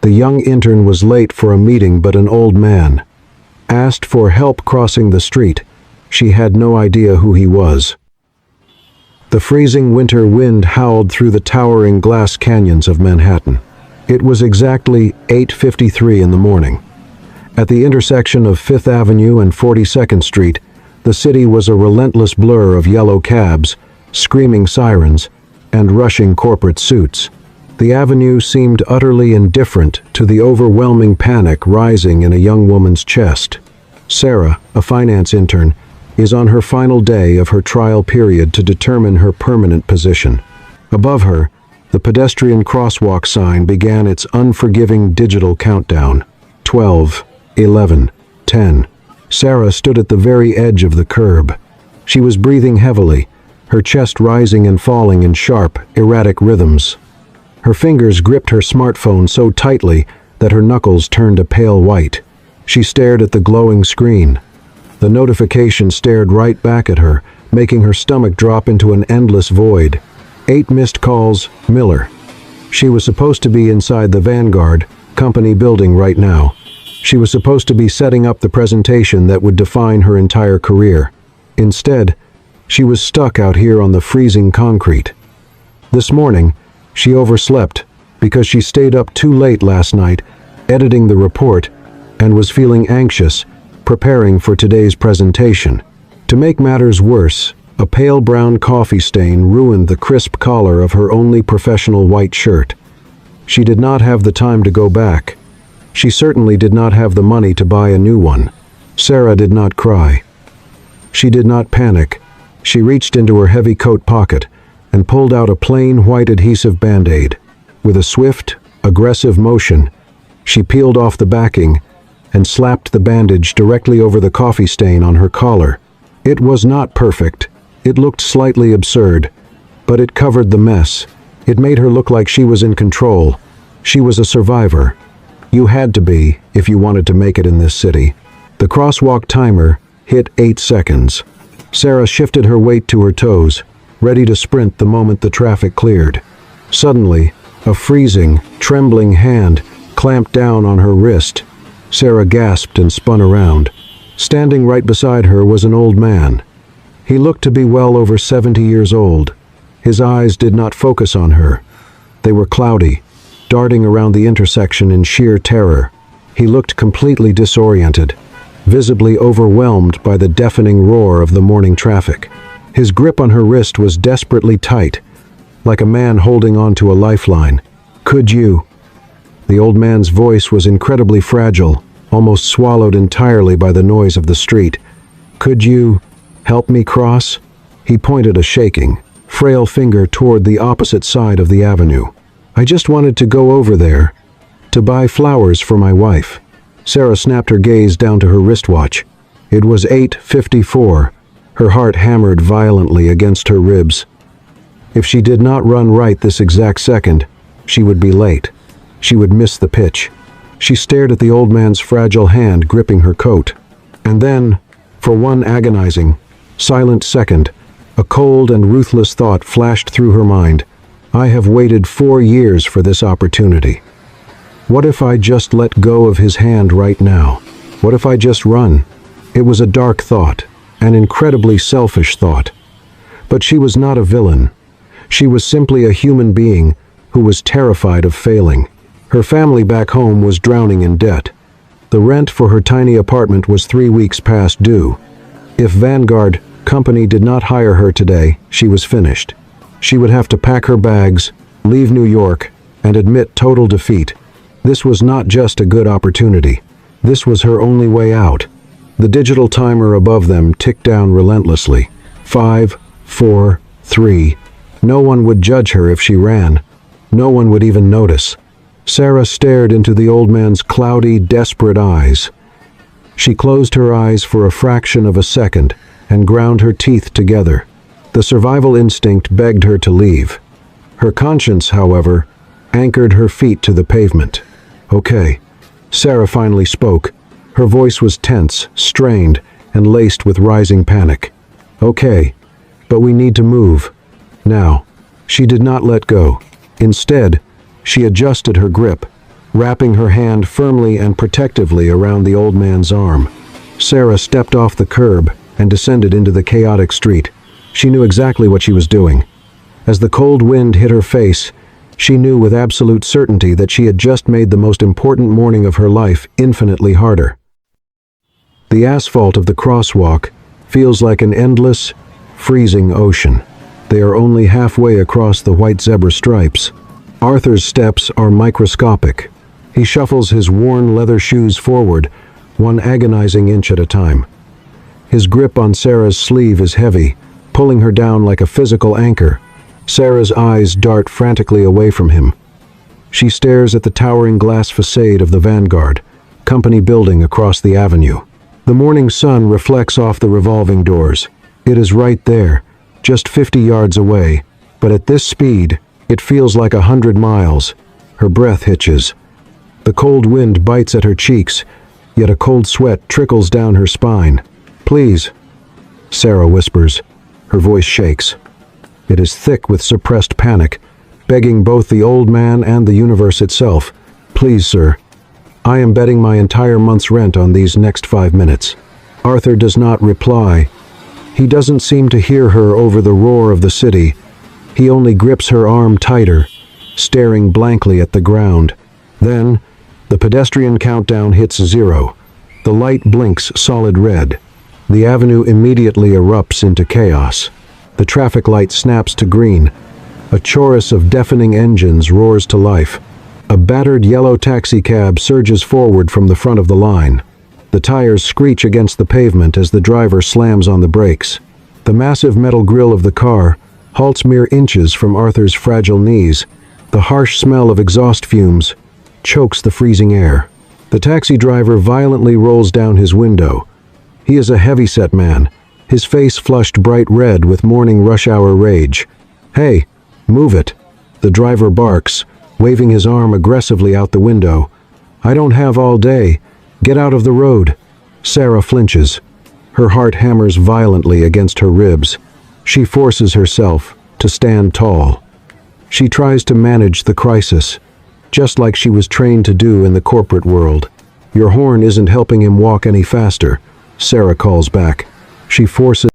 The young intern was late for a meeting, but an old man asked for help crossing the street. She had no idea who he was. The freezing winter wind howled through the towering glass canyons of Manhattan. It was exactly 8:53 in the morning. At the intersection of 5th Avenue and 42nd Street, the city was a relentless blur of yellow cabs, screaming sirens, and rushing corporate suits. The avenue seemed utterly indifferent to the overwhelming panic rising in a young woman's chest. Sarah, a finance intern, is on her final day of her trial period to determine her permanent position. Above her, the pedestrian crosswalk sign began its unforgiving digital countdown. 12, 11, 10. Sarah stood at the very edge of the curb. She was breathing heavily, her chest rising and falling in sharp, erratic rhythms. Her fingers gripped her smartphone so tightly that her knuckles turned a pale white. She stared at the glowing screen. The notification stared right back at her, making her stomach drop into an endless void. 8 missed calls, Miller. She was supposed to be inside the Vanguard company building right now. She was supposed to be setting up the presentation that would define her entire career. Instead, she was stuck out here on the freezing concrete. This morning, she overslept because she stayed up too late last night, editing the report, and was feeling anxious, preparing for today's presentation. To make matters worse, a pale brown coffee stain ruined the crisp collar of her only professional white shirt. She did not have the time to go back. She certainly did not have the money to buy a new one. Sarah did not cry. She did not panic. She reached into her heavy coat pocket and pulled out a plain white adhesive Band-Aid. With a swift, aggressive motion, she peeled off the backing and slapped the bandage directly over the coffee stain on her collar. It was not perfect. It looked slightly absurd, but it covered the mess. It made her look like she was in control. She was a survivor. You had to be if you wanted to make it in this city. The crosswalk timer hit 8 seconds. Sarah shifted her weight to her toes, ready to sprint the moment the traffic cleared. Suddenly, a freezing, trembling hand clamped down on her wrist. Sarah gasped and spun around. Standing right beside her was an old man. He looked to be well over 70 years old. His eyes did not focus on her. They were cloudy, darting around the intersection in sheer terror. He looked completely disoriented, visibly overwhelmed by the deafening roar of the morning traffic. His grip on her wrist was desperately tight, like a man holding on to a lifeline. "Could you?" The old man's voice was incredibly fragile, almost swallowed entirely by the noise of the street. "Could you help me cross?" He pointed a shaking, frail finger toward the opposite side of the avenue. "I just wanted to go over there, to buy flowers for my wife." Sarah snapped her gaze down to her wristwatch. It was 8:54. Her heart hammered violently against her ribs. If she did not run right this exact second, she would be late. She would miss the pitch. She stared at the old man's fragile hand gripping her coat. And then, for one agonizing, silent second, a cold and ruthless thought flashed through her mind. I have waited 4 years for this opportunity. What if I just let go of his hand right now? What if I just run? It was a dark thought, an incredibly selfish thought. But she was not a villain. She was simply a human being who was terrified of failing. Her family back home was drowning in debt. The rent for her tiny apartment was 3 weeks past due. If Vanguard company did not hire her today, she was finished. She would have to pack her bags, leave New York, and admit total defeat. This was not just a good opportunity. This was her only way out. The digital timer above them ticked down relentlessly. 5, 4, 3. No one would judge her if she ran. No one would even notice. Sarah stared into the old man's cloudy, desperate eyes. She closed her eyes for a fraction of a second and ground her teeth together. The survival instinct begged her to leave. Her conscience, however, anchored her feet to the pavement. "Okay." Sarah finally spoke. Her voice was tense, strained, and laced with rising panic. "Okay, but we need to move. Now." She did not let go. Instead, she adjusted her grip, wrapping her hand firmly and protectively around the old man's arm. Sarah stepped off the curb and descended into the chaotic street. She knew exactly what she was doing. As the cold wind hit her face, she knew with absolute certainty that she had just made the most important morning of her life infinitely harder. The asphalt of the crosswalk feels like an endless, freezing ocean. They are only halfway across the white zebra stripes. Arthur's steps are microscopic. He shuffles his worn leather shoes forward, one agonizing inch at a time. His grip on Sarah's sleeve is heavy, pulling her down like a physical anchor. Sarah's eyes dart frantically away from him. She stares at the towering glass facade of the Vanguard, company building across the avenue. The morning sun reflects off the revolving doors. It is right there, just 50 yards away, but at this speed, it feels like 100 miles. Her breath hitches. The cold wind bites at her cheeks, yet a cold sweat trickles down her spine. "Please," Sarah whispers. Her voice shakes. It is thick with suppressed panic, begging both the old man and the universe itself. "Please, sir. I am betting my entire month's rent on these next 5 minutes." Arthur does not reply. He doesn't seem to hear her over the roar of the city. He only grips her arm tighter, staring blankly at the ground. Then, the pedestrian countdown hits 0. The light blinks solid red. The avenue immediately erupts into chaos. The traffic light snaps to green. A chorus of deafening engines roars to life. A battered yellow taxicab surges forward from the front of the line. The tires screech against the pavement as the driver slams on the brakes. The massive metal grille of the car halts mere inches from Arthur's fragile knees. The harsh smell of exhaust fumes chokes the freezing air. The taxi driver violently rolls down his window. He is a heavy-set man, his face flushed bright red with morning rush-hour rage. "Hey, move it," the driver barks, waving his arm aggressively out the window. "I don't have all day. Get out of the road." Sarah flinches. Her heart hammers violently against her ribs. She forces herself to stand tall. She tries to manage the crisis, just like she was trained to do in the corporate world. "Your horn isn't helping him walk any faster," Sarah calls back. She forces